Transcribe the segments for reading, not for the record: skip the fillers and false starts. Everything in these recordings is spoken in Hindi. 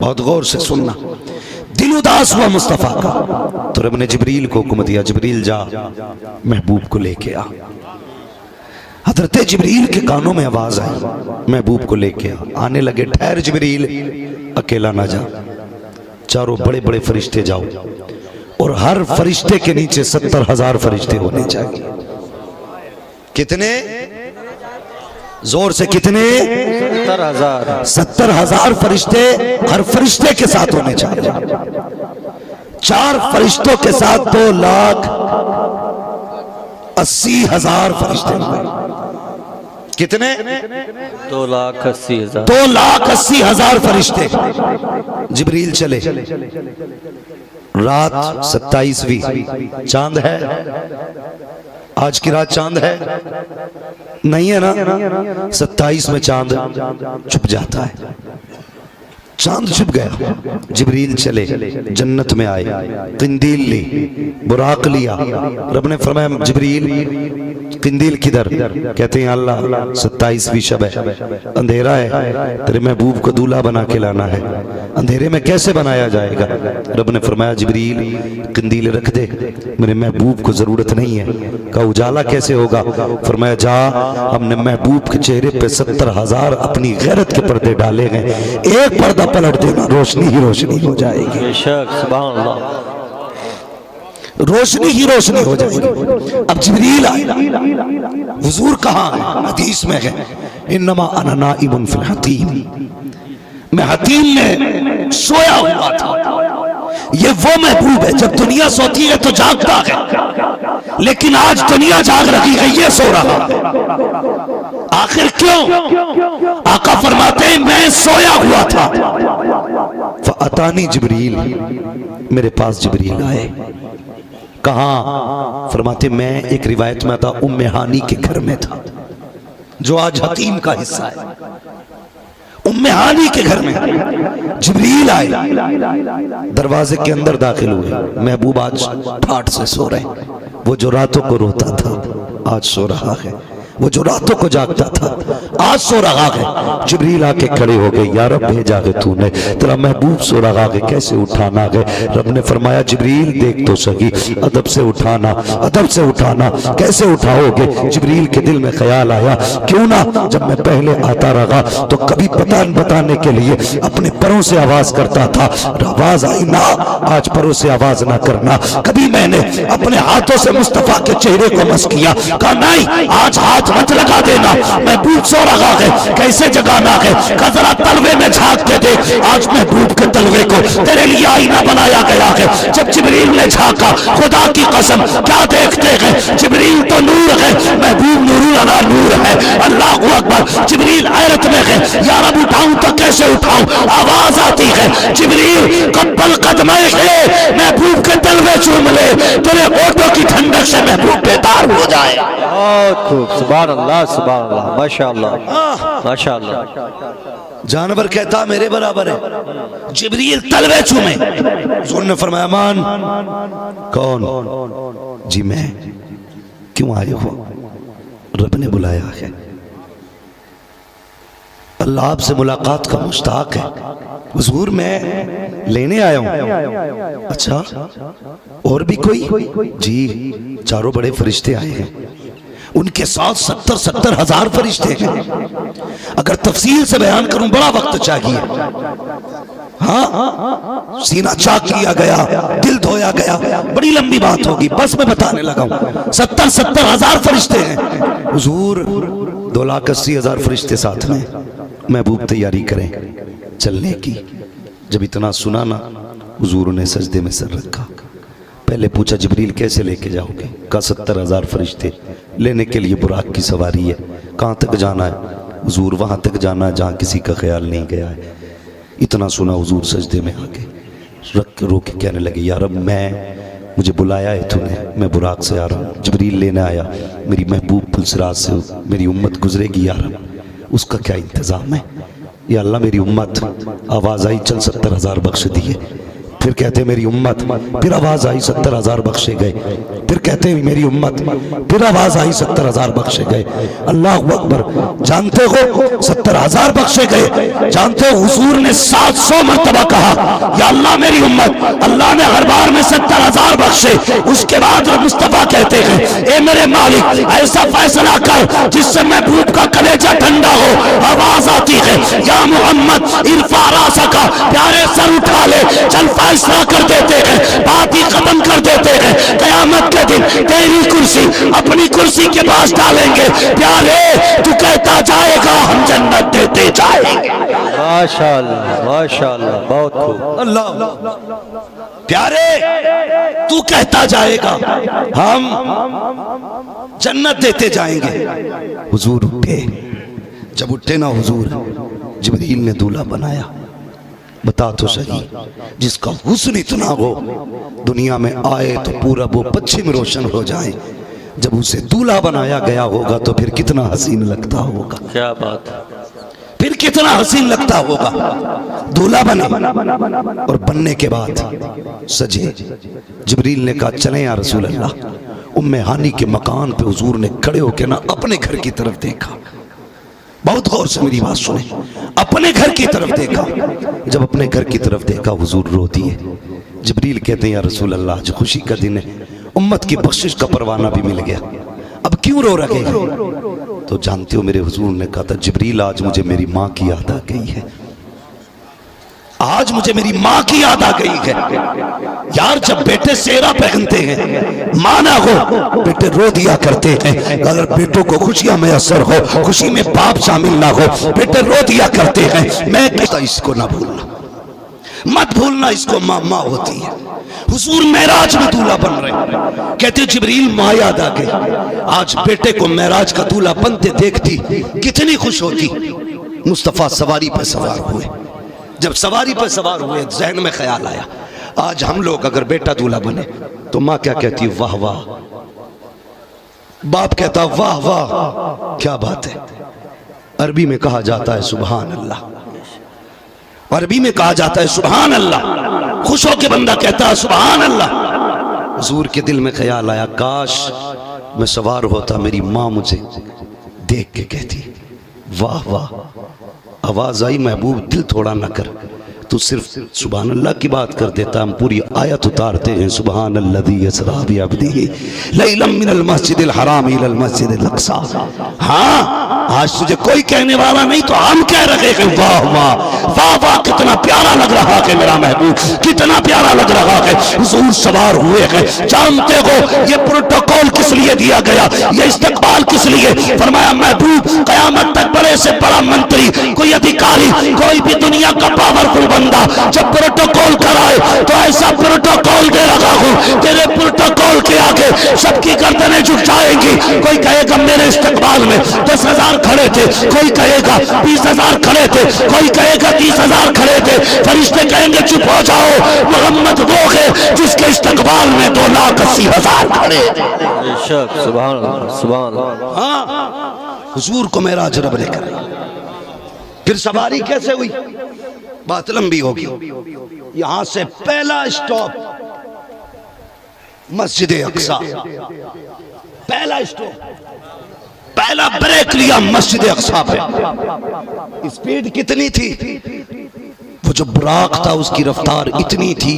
बहुत गौर से सुनना। दिल उदास हुआ मुस्तफ़ा का तो रब ने जिब्रील को हुक्म दिया, जिब्रील जा महबूब को लेके आ। हजरत जिब्रील के कानों में आवाज आई, महबूब को लेके आ। आने लगे। ठहर जिब्रील, अकेला ना जा, चारों बड़े बड़े फरिश्ते जाओ और हर फरिश्ते के नीचे 70,000 फरिश्ते होने चाहिए। कितने? जोर से कितने? 70,000। 70,000 फरिश्ते हर फरिश्ते के साथ होने चाहिए। 4 फरिश्तों के साथ 2,80,000 फरिश्ते हुए। कितने? 2,80,000। 2,80,000 फरिश्ते। जिब्रील चले। रात 27वीं, चांद है? आज की रात चांद है? नहीं है ना? 27 में चांद छुप जाता है। चांद छुप गया। जिब्रील चले, जन्नत में आए, किंदील ली, बुराक लिया। रब ने फरमाया जिब्रील किंदील किधर? कहते हैं अल्लाह 27वीं शब है, अंधेरा है, तेरे महबूब को दूल्हा बना के लाना है। अंधेरे में कैसे बनाया जाएगा? रब ने फरमाया जिब्रील किंदील रख दे, मेरे महबूब को जरूरत नहीं है। का उजाला कैसे होगा? फरमाया जा, हमने महबूब के चेहरे पे 70,000 अपनी गैरत के पर्दे डाले हैं, एक पर्दा पलट देना, रोशनी ही रोशनी हो जाएगी। बेशक, सुभान अल्लाह, रोशनी ही रोशनी हो जाएगी। अब जिब्रील आए। हुजूर कहाँ है? हदीस में है इन्नमा अना नाइमुन फिल हतीम, मैं हतीम में सोया हुआ था। ये वो महबूब है, जब दुनिया सोती है तो जागता है, लेकिन आज दुनिया जाग रही है, ये सो रहा है। आखिर क्यों? आका फरमाते हैं मैं सोया हुआ था। फअतानी जिब्रील, मेरे पास जिब्रील आए। कहाँ? फरमाते मैं एक रिवायत में था उम्मे हानी के घर में था, जो आज हतीम का हिस्सा है। उम्मे हानी के घर में जिब्रील आए, दरवाजे के अंदर दाखिल हुए। महबूब आज ठाठ से सो रहे, वो जो रातों को रोता था आज सो रहा है, वो जो रातों को जागता था आज सो रहा है। जिब्रील आके खड़े हो गए, या रब भेजा है तूने, तेरा महबूब सो रहा है, कैसे उठाना है? रब ने फरमाया जिब्रील देख तो सही, अदब से उठाना, अदब से उठाना। कैसे उठाओगे? जिब्रील के दिल में ख्याल आया, क्यों ना जब मैं पहले आता रहा तो कभी बताने के लिए अपने परों से आवाज करता था, आवाज आई ना, आज परों से आवाज ना करना। कभी मैंने अपने हाथों से मुस्तफा के चेहरे को मस किया, कहा नहीं आज हाथ मत लगा देना, महबूब सो रहा है, कैसे जगाना है? जरा तलवे में झांक के देख, आज महबूब के तलवे को तेरे लिए आईना बनाया गया है। जब जिब्रील ने झांका, खुदा की कसम क्या देखते हैं? जिब्रील तो नूर है, महबूब नूरुल अला नूर है। अल्लाह अकबर। जिब्रील हैरत में है, या रब उठाऊं तो कैसे उठाऊं? आवाज आती है जिब्रील कब्बल कदमे है, महबूब के तलवे चूम ले, तेरे होठों की ठंडक से महबूब बेदार हो जाए। बहुत खूब, सुभान अल्लाह, सुभान अल्लाह, माशाअल्लाह, माशाअल्लाह। जानवर कहता मेरे बराबर है, जिब्रील तलवे चूमे। हुजूर ने फरमाया मान। कौन? जी मैं। क्यों आए हो? रब ने बुलाया है, अल्लाह आपसे मुलाकात का मुश्ताक है। हुजूर मैं लेने आया हूं। अच्छा, और भी कोई? जी, चारों बड़े फरिश्ते आए हैं, उनके साथ 70,000 फरिश्ते हैं। अगर तफसील से बयान करूं बड़ा वक्त चाहिए। हाँ, सीना चाक लिया गया, दिल धोया गया, बड़ी लंबी बात होगी, बस मैं बताने लगा हूं। 70,000 फरिश्ते हैं। हुजूर 2,80,000 फरिश्ते साथ में। महबूब तैयारी करें चलने की। जब इतना सुना ना, हुजूर ने सजदे में सर रखा। पहले पूछा जिब्रील कैसे लेके जाओगे? कहा 70,000 फरिश्ते लेने के लिए बुराक की सवारी है। कहाँ तक जाना है? हुजूर वहां तक जाना है जहाँ किसी का ख्याल नहीं गया है। इतना सुना, हुजूर सजदे में आके रख रो के कहने लगे, या रब मुझे बुलाया है तूने, मैं बुराक से आ रहा हूँ, जिब्रील लेने आया, मेरी महबूब पुलसरात से मेरी उम्मत गुजरेगी, या रब उसका क्या इंतजाम है? या अल्लाह मेरी उम्मत, आवाज आई चल 70,000 बख्श दिए। फिर कहते मेरी उम्मत, फिर आवाज आई 70,000 बख्शे गए। फिर कहते मेरी उम्मत, फिर आवाज आई 70,000 बख्शे गए। अल्लाह अकबर। जानते हो 70,000 बख्शे गए। जानते हो हुजूर ने 700 मरतबा कहा या अल्लाह मेरी उम्मत। अल्लाह ने हर बार में 70,000 बख्शे। उसके बाद मुस्तफा कहते हैं ए मेरे मालिक ऐसा फैसला कर जिससे महबूब का कलेजा ठंडा हो। आवाज आती है या मोहम्मद इरफा रासा का, प्यारे सर उठा ले, चल फैसला कर देते हैं, बात ही खत्म कर देते हैं। कयामत के दिन तेरी कुर्सी अपनी कुर्सी के पास डालेंगे। प्यारे तू कहता जाएगा हम जन्नत देते जाएंगे। माशाअल्लाह माशाअल्लाह, बहुत खूब। अल्लाह प्यारे तू कहता जाएगा हम जन्नत देते जाएंगे। हुजूर उठे। जब उठे ना हुजूर, जिब्रील ने दूल्हा बनाया। बता तो सही, जिसका हुस्न इतना हो दुनिया में आए तो पूरा वो पश्चिम रोशन हो जाए। जब उसे दूल्हा बनाया गया होगा तो फिर कितना हसीन लगता होगा। क्या बात है। फिर कितना हसीन लगता होगा। दूल्हा बने और बनने के बाद सजे। जिब्रील ने कहा चले या रसूल अल्लाह। उम्मे हानी के मकान पे हुजूर ने खड़े होकर ना अपने घर की तरफ देखा। बहुत गौर से मेरी बात सुने। अपने घर की तरफ देखा। जब अपने घर की तरफ देखा हुजूर रो दिए। जिब्रील कहते हैं या रसूल अल्लाह आज खुशी का दिन है, उम्मत की बख्शिश का परवाना भी मिल गया, अब क्यों रो रहे हैं? तो जानते हो मेरे हुजूर ने कहा था जिब्रील आज मुझे मेरी माँ की याद आ गई है। आज मुझे मेरी माँ की याद आ गई है। यार जब बेटे सेहरा पहनते हैं, माँ ना हो, बेटे रो दिया करते हैं। अगर बेटों को खुशियां में असर हो, खुशी में बाप शामिल ना हो, बेटे रो दिया करते हैं। मैं कहता इसको ना भूलना, मत भूलना, इसको माँ माँ होती है। हुजूर मेराज में दूल्हा बन रहे, कहते जिब्रील माँ याद आ गई। आज बेटे को मेराज का दूल्हा बनते देखती कितनी खुश होती। मुस्तफा सवारी पर सवार हुए। जब सवारी पर सवार हुए जहन में ख्याल आया आज हम लोग अगर बेटा दूल्हा बने तो माँ क्या कहती, वाह वाह। बाप कहता वाह वाह, क्या बात है। अरबी में कहा जाता है सुभान अल्लाह, अरबी में कहा जाता है सुभान अल्लाह। खुश होकर बंदा कहता है सुभान अल्लाह। हुजूर के दिल में ख्याल आया काश मैं सवार होता, मेरी माँ मुझे देख के कहती वाह वाह। आवाज आई महबूब दिल थोड़ा न कर, तू सिर्फ सुभान अल्लाह की बात कर देता, हम पूरी आयत उतारते हैं। सुभान अल्लज़ी यसरा बिअब्दिही लैलन मिनल मस्जिदिल हराम इलल मस्जिदिल अक़सा। हाँ आज तुझे कोई कहने वाला नहीं तो हम कह रहे हैं वाह वाह वाह वाह, कितना प्यारा लग रहा है मेरा महबूब, कितना प्यारा लग रहा है। हुजूर सवार हुए हैं। जानते हो ये प्रोटोकॉल किस लिए दिया गया, ये इस्तकबाल किस लिए? फरमाया महबूब कयामत तक बड़े से बड़ा मंत्री, कोई अधिकारी, कोई भी दुनिया का पावरफुल बंदा जब प्रोटोकॉल कराए तो ऐसा प्रोटोकॉल दे रखा हूं, तेरे प्रोटोकॉल के आगे सबकी गर्दनें झुक जाएंगी। कोई कहेगा मेरे इस्तकबाल में 10,000 खड़े थे, कोई कहेगा 20,000 खड़े थे, कोई कहेगा 30,000 खड़े थे। फरिश्ते कहेंगे चुप हो जाओ, मोहम्मद वो है जिसके इस्तकबाल में 2,80,000 खड़े थे। सुभान अल्लाह सुभान अल्लाह। हाँ हुजूर को मेराज रब ने कराई। फिर सवारी कैसे हुई, बात लंबी होगी। यहां से पहला स्टॉप मस्जिद अक्सा, पहला स्टॉप, पहला ब्रेक लिया मस्जिद अक्सा पे। स्पीड कितनी थी, वो जो बुराक था उसकी रफ्तार इतनी थी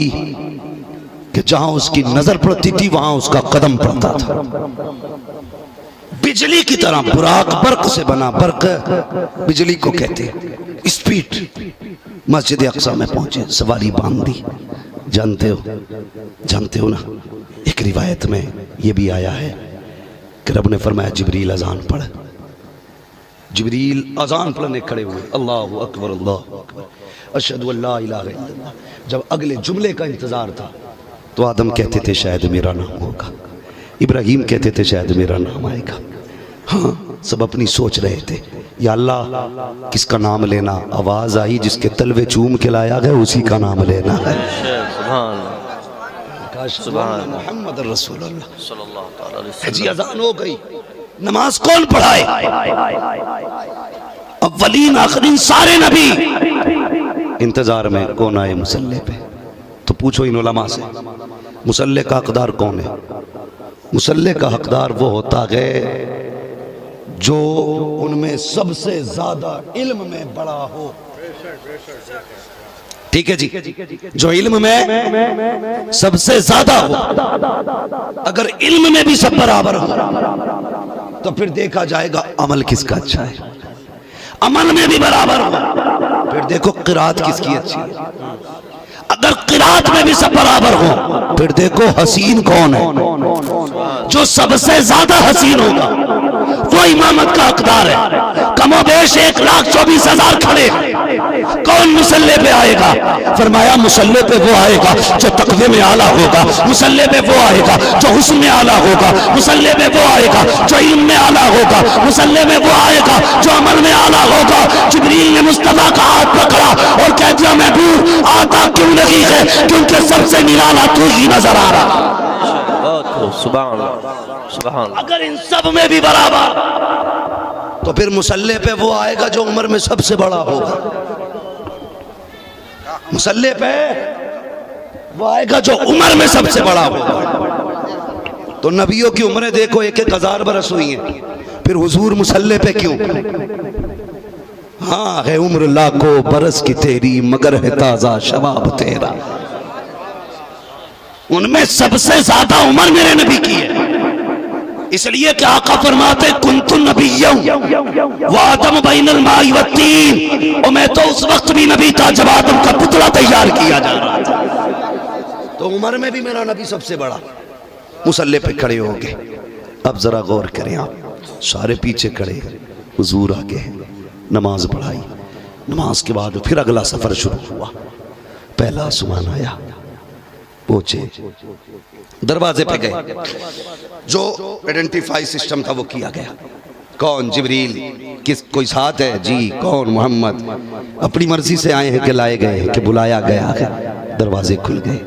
कि जहां उसकी नजर पड़ती थी वहां उसका कदम पड़ता था। बिजली की तरह बुराक बर्क से बना, बर्क बिजली को कहते हैं। स्पीड मस्जिद अक्सा में पहुंचे, सवारी बांध दी। जानते हो ना, एक रिवायत में यह भी आया है कि रब ने फरमाया जिब्रील अजान पढ़। जिब्रील अजान पढ़ने खड़े हुए, अल्लाहु अकबर अल्लाहु अकबर अशहदु अल्ला इलाहा इल्लल्लाह। जब अगले जुमले का इंतजार था तो आदम कहते थे शायद मेरा नाम होगा, इब्राहिम कहते थे शायद मेरा नाम आएगा। हाँ सब अपनी सोच रहे थे या अल्लाह किसका नाम लेना। आवाज आई जिसके तलवे चूम के लाया गया उसी का नाम लेना है। सुभान मोहम्मद रसूलुल्लाह सल्लल्लाहु अलैहि वसल्लम। जी अज़ान हो गई, नमाज कौन पढ़ाए? अव्वलीन आखिरीन सारे नबी। इंतजार में कौन आए मुसल्ले पे? तो पूछो इन उलमा से, मुसल्ले का हकदार कौन है? मुसल्ले का हकदार वो होता है जो उनमें सबसे ज्यादा इल्म में बड़ा हो। ठीक है जी, जो इल्म में सबसे ज्यादा हो। अगर इल्म में भी सब बराबर हो तो फिर देखा जाएगा अमल किसका अच्छा है। अमल में भी बराबर हो फिर देखो किरात किसकी अच्छी है। अगर किरात में भी सब बराबर हो फिर देखो हसीन कौन है। जो सबसे ज्यादा हसीन होगा वो इमामत का हकदार है। कमोबेश 1,24,000 खड़े, कौन मुसल्ले पे आएगा? फरमाया मुसल्ले पे वो आएगा जो तकवे में आला होगा, मुसल्ले पे वो आएगा जो हुस्न में आला होगा, मुसल्ले पे वो आएगा जो इल्म में आला होगा, मुसल्ले में वो आएगा जो अमल में आला होगा। जिब्रील ने मुस्तफा का हाथ पकड़ा और कह दिया महबूब आता क्यों नहीं है? क्योंकि सबसे निराला तू ही नजर आ रहा। सुभान अल्लाह, सुभान अल्लाह। अगर इन सब में भी बराबर तो फिर मुसल्ले पे वो आएगा जो उम्र में सबसे बड़ा होगा। मुसल्ले पे वो आएगा जो उम्र में सबसे बड़ा होगा। तो नबियों की उम्रें देखो 1,000 बरस हुई हैं, फिर हुजूर मुसल्ले पे क्यों? हाँ है उम्र लाखों बरस की तेरी मगर है ताजा शबाब तेरा। उनमें सबसे ज्यादा उम्र मेरे नबी की है, इसलिए कि आका फरमाते कुंतु नबिय्यम व आदम बैनल माई व तीन। और मैं तो उस वक्त भी नबी था जब आदम का पुतला तैयार किया जा रहा था। तो उम्र में भी मेरा नबी सबसे बड़ा। मुसल्ले पे खड़े हो गए। अब जरा गौर करें, आप सारे पीछे खड़े, हुजूर आगे नमाज पढ़ाई। नमाज के बाद फिर अगला सफर शुरू हुआ। पहला आसमान आया, पहुंचे, दरवाजे पे गए। जो आइडेंटिफाई सिस्टम था वो किया गया। कौन? जिब्रील। किस कोई साथ है? जी। कौन? मोहम्मद। अपनी मर्जी से आए हैं कि लाए गए हैं कि बुलाया गया है। दरवाजे खुल गए।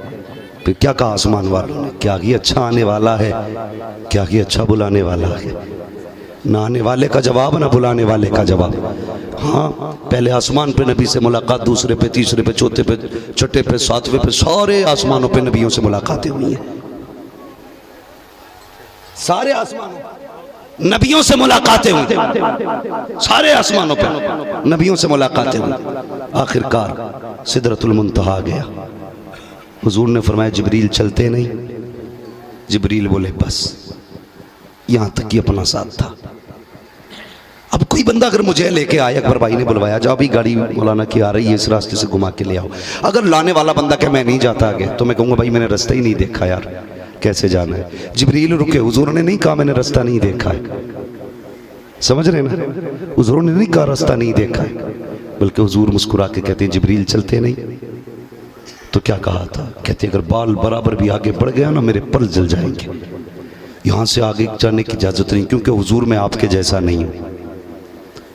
फिर क्या कहा आसमान वालों ने? क्या ये अच्छा आने वाला है, क्या ये अच्छा बुलाने वाला है। ना आने वाले का जवाब, ना बुलाने वाले का जवाब। हाँ, पहले आसमान पे नबी से मुलाकात, दूसरे पे, तीसरे पे, चौथे पे, छठे पे, सातवें पे, सारे आसमानों पे नबियों से मुलाकातें हुई हैं। सारे आसमानों नबियों से मुलाकातें हुई, सारे आसमानों पे नबियों से मुलाकातें हुई। आखिरकार सिदरतुल मुंतहा गया। हुजूर ने फरमाया जिब्रील चलते नहीं? जिब्रील बोले बस यहां तक ही अपना साथ था। अब कोई बंदा अगर मुझे लेके आए, अकबर भाई ने बुलवाया, जाओ भी गाड़ी मौलाना की आ रही है, इस रास्ते से घुमा के ले आओ। अगर लाने वाला बंदा कहे मैं नहीं जाता आगे, तो मैं कहूँगा भाई मैंने रास्ता ही नहीं देखा यार, कैसे जाना है। जिब्रील रुके, हुजूर ने नहीं कहा मैंने रास्ता नहीं देखा है। समझ रहे ना? हुजूर ने नहीं कहा रास्ता नहीं देखा है, बल्कि हुजूर मुस्कुरा के कहते हैं जिब्रील चलते नहीं? तो क्या कहा था? कहते अगर बाल बराबर भी आगे बढ़ गया ना मेरे पर जल जाएंगे। यहाँ से आगे जाने की इजाजत नहीं, क्योंकि हुजूर मैं आपके जैसा नहीं हूँ।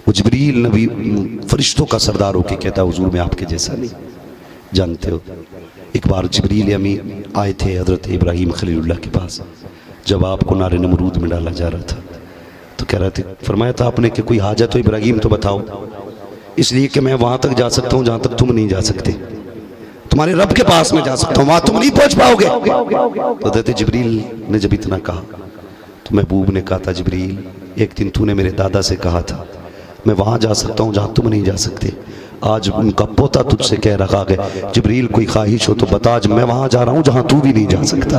वो जिब्रील नबी फरिश्तों का सरदार होके कहता है हुजूर मैं आपके जैसा नहीं। जानते हो, एक बार जिब्रील अमीन आए थे हजरत इब्राहीम खलीलुल्लाह के पास, जब आपको नारे नमरूद में डाला जा रहा था, तो कह रहे थे, फरमाया था आपने कि कोई हाजत हो इब्राहीम तो बताओ, इसलिए कि मैं वहाँ तक जा सकता हूँ जहाँ तक तुम नहीं जा सकते, तुम्हारे रब के पास में जा सकता हूँ, वहाँ तुम नहीं पहुँच पाओगे। तो हजरत जिब्रील ने जब इतना कहा तो महबूब ने कहा था जिब्रील एक दिन तूने मेरे दादा से कहा था मैं वहाँ जा सकता हूँ जहाँ तुम नहीं जा सकते। आज उनका पोता तुझसे कह रहा है जिब्रील कोई ख्वाहिश हो तो बता, आज मैं वहाँ जा रहा हूँ जहाँ तू भी नहीं जा सकता।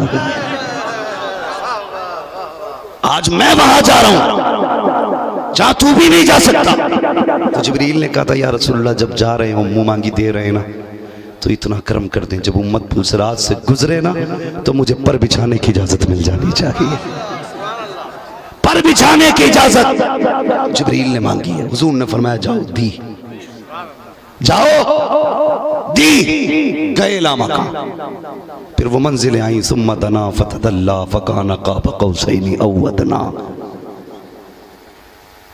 आज मैं वहाँ जा रहा हूँ जहाँ तू भी नहीं जा सकता। तो जिब्रील ने कहा था या रसूलल्लाह जब जा रहे हो मुँह मांगी दे रहे हैं ना, तो इतना करम कर दें जब उम्मत पुलसरात से गुजरे ना तो मुझे पर बिछाने की इजाजत मिल जानी चाहिए। पर बिछाने की इजाजत जिब्रील ने मांगी है। हुजूर ने फरमाया जाओ, दी, जाओ, दी, गए लामा का। फिर वो मंजिलें आई, सुम्मा दना फतदल्ला फकाना काब कौसैनी औ अदना।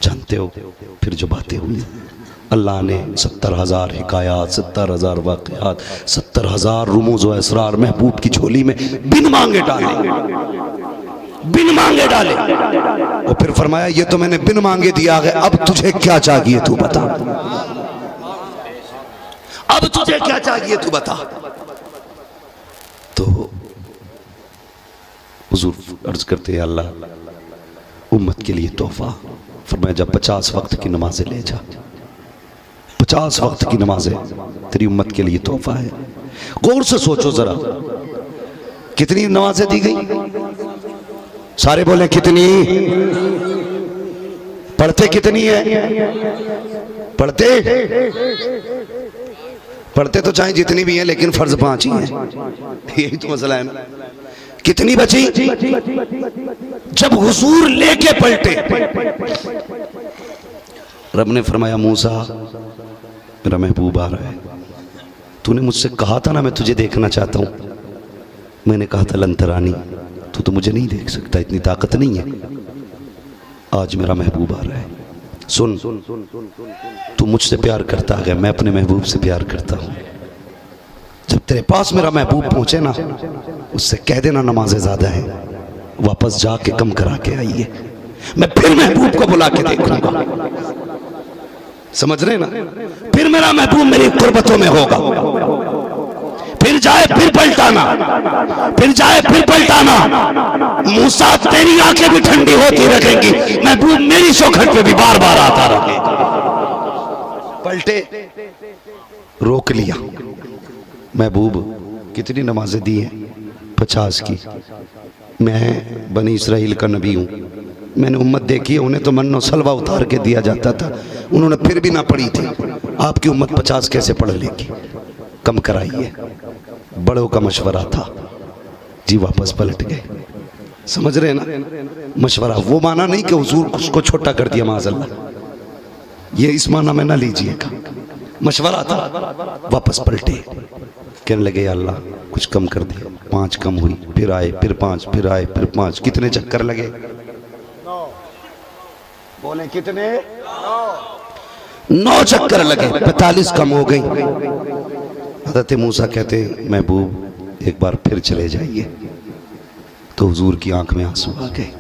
जानते हो फिर जो बातें हुई, अल्लाह ने 70,000 हिकायात, 70,000 वाक़यात, 70,000 रुमूज़ व असरार महबूब की झोली में बिन मांगे डाले, बिन मांगे डाले। और फिर फरमाया ये तो मैंने बिन मांगे दिया है, अब तुझे क्या चाहिए तू बता, अब तुझे क्या चाहिए तू बता। हुजूर अर्ज करते हैं अल्लाह उम्मत के लिए तोहफा। फरमाया जब 50 वक्त की नमाजें ले जा, 50 वक्त की नमाजें तेरी उम्मत के लिए तोहफा है। गौर से सोचो जरा, कितनी नमाजें दी गई? सारे बोले कितनी? पढ़ते कितनी है? पढ़ते तो चाहे जितनी भी है, लेकिन फर्ज 5 ही है। यही तो मसला है ना। कितनी बची? जब हुजूर लेके पलटे, रब ने फरमाया मूसा मेरा महबूब आ रहा है, तूने मुझसे कहा था ना मैं तुझे देखना चाहता हूं। मैंने कहा था लंतरानी, तू तो मुझे नहीं देख सकता, इतनी ताकत नहीं है। आज मेरा महबूब आ रहा है, सुन, तू मुझसे प्यार करता है, मैं अपने महबूब से प्यार करता हूं। जब तेरे पास मेरा महबूब पहुंचे ना, उससे कह देना नमाजें ज्यादा है, वापस जाके कम करा के आइए, मैं फिर महबूब को बुला के देखूंगा। समझ रहे ना? फिर मेरा महबूब मेरी कुर्बतों में होगा। फिर जाए फिर पलटाना, फिर जाए फिर पलटाना। मूसा तेरी आंखें भी ठंडी होती रहेंगी, महबूब मेरी चौखट पे भी बार बार आता रहेगा। पलटे, रोक लिया। महबूब कितनी नमाजें दी हैं? 50 की। मैं बनी इसराइल का नबी हूं, मैंने उम्मत देखी है, उन्हें तो मन्नो सलवा उतार के दिया जाता था, उन्होंने फिर भी ना पढ़ी थी। आपकी उम्मत 50 कैसे पढ़ लेगी? कम कराइए। बड़ों का मशवरा था जी, वापस पलट गए। समझ रहे ना? मशवरा वो माना नहीं कि हुजूर उसको छोटा कर दिया, माज़अल्लाह, ये इस माना में ना लीजिएगा। मशवरा था, वापस पलटे, कहने लगे या अल्लाह कुछ कम कर दे। 5 कम हुई, फिर आए, फिर 5, फिर आए, फिर 5। कितने चक्कर लगे? बोले कितने? 9 चक्कर लगे, 45 कम हो गई। हज़रत मूसा कहते महबूब एक बार फिर चले जाइए। तो हुजूर की आंख में आंसू आ गए।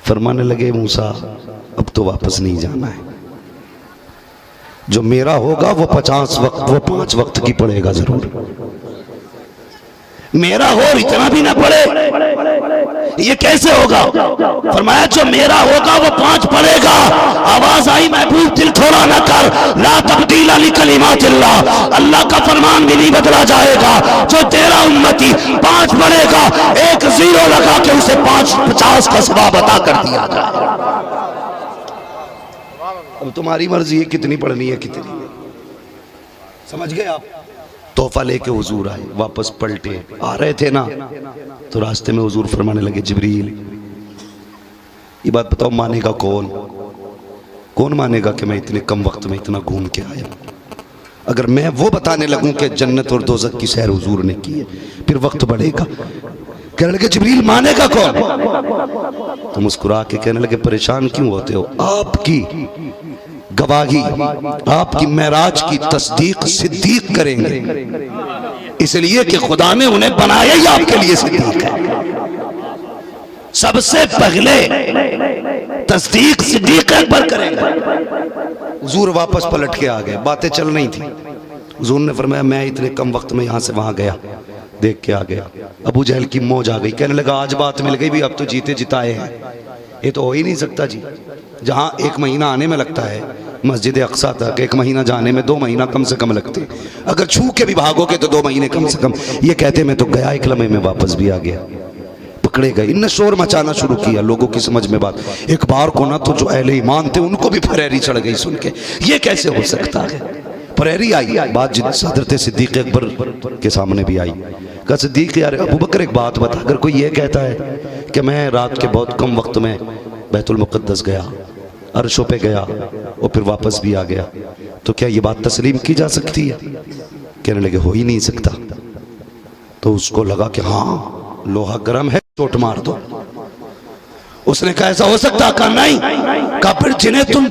फरमाने लगे मूसा अब तो वापस नहीं जाना है, जो मेरा होगा वो 50 वक्त, वो 5 वक्त की पड़ेगा जरूर। मेरा हो इतना भी ना पड़े, ये कैसे होगा? फरमाया जो मेरा होगा वो 5 पड़ेगा। आवाज आई महबूब दिल थोड़ा ना कर, ला तब्दील ली कलिमातिल्लाह, अल्लाह का फरमान भी नहीं बदला जाएगा। जो तेरा उम्मती 5 पड़ेगा, एक 0 लगा के उसे 50 का सवाब अता कर दिया जाए। अब तुम्हारी मर्जी है कितनी पढ़नी है, कितनी नहीं। समझ गए आप? तोहफा लेके हुजूर आए, वापस पलटे। आ रहे थे ना तो रास्ते में हुजूर फरमाने लगे जिब्रील ये बात बताओ, मानेगा कौन? कौन मानेगा कि मैं इतने कम वक्त में इतना घूम के आया? अगर मैं वो बताने लगूं कि जन्नत और दोज़ख की सैर हुजूर ने की है, फिर वक्त बढ़ेगा। कहने लगे जिब्रील मानेगा कौन? तो मुस्कुरा के कहने लगे परेशान क्यों होते हो? आपकी गवाही, आपकी मेराज की तस्दीक सिद्दीक करेंगे, इसलिए कि खुदा ने उन्हें बनाया ही आपके लिए सिद्दीक है। सबसे पहले तस्दीक सिद्दीक अकबर करेंगे। हुजूर वापस पलट के आ गए, बातें चल रही थी। हुजूर ने फरमाया मैं इतने कम वक्त में यहाँ से वहाँ गया, देख के आ गया। अबू जहल की मौज आ गई, कहने लगा आज बात मिल गई भी, अब तो जीते जिताए हैं। ये तो हो ही नहीं सकता जी, जहाँ 1 महीना आने में लगता है मस्जिद अक्सा तक, 1 महीना जाने में 2 महीना कम से कम लगते, अगर छू के भी भागोगे तो 2 महीने कम से कम। ये कहते मैं तो गया 1 लम्हे में वापस भी आ गया। पकड़े गए, इनने शोर मचाना शुरू किया, लोगों की समझ में बात। एक बार को ना तो जो अहले ईमान थे उनको भी फरेरी चढ़ गई सुन के, ये कैसे हो सकता है? फरेरी आई, बात हज़रत सिद्दीक़ अकबर के सामने भी आई। कहा सिद्दीक़ यार अबू बकर एक बात बता, अगर कोई ये कहता है कि मैं रात के बहुत कम वक्त में बैतुल मुक़द्दस गया, अर्शों पे गया और फिर वापस भी आ गया, तो क्या ये बात तस्लीम की जा सकती है? कहने लगे हो ही नहीं सकता। तो उसको लगा कि हाँ लोहा गर्म है, चोट मार दो। उसने कहा ऐसा हो सकता? कहा नहीं। कहा फिर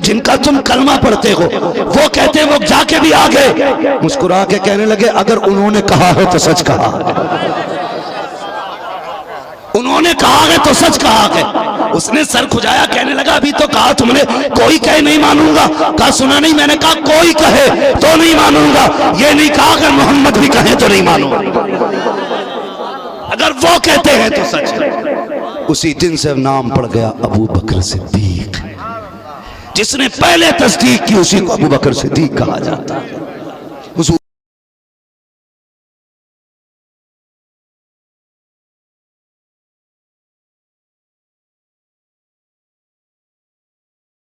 जिनका तुम कलमा पढ़ते हो वो कहते वो जाके भी आ गए। मुस्कुरा के कहने लगे अगर उन्होंने कहा है तो सच कहा, उन्होंने कहा है तो सच कहा है। उसने सर खुजाया, कहने लगा अभी तो कहा तुमने कोई कहे नहीं मानूंगा। कहा सुना नहीं, मैंने कहा कोई कहे तो नहीं मानूंगा, ये नहीं कहा अगर मोहम्मद भी कहे तो नहीं मानूंगा। अगर वो कहते बोलते हैं तो सच है। उसी दिन से नाम पड़ गया अबू बकर सिद्दीक। जिसने पहले तस्दीक की उसी को अबू बकर सिद्दीक कहा जाता है।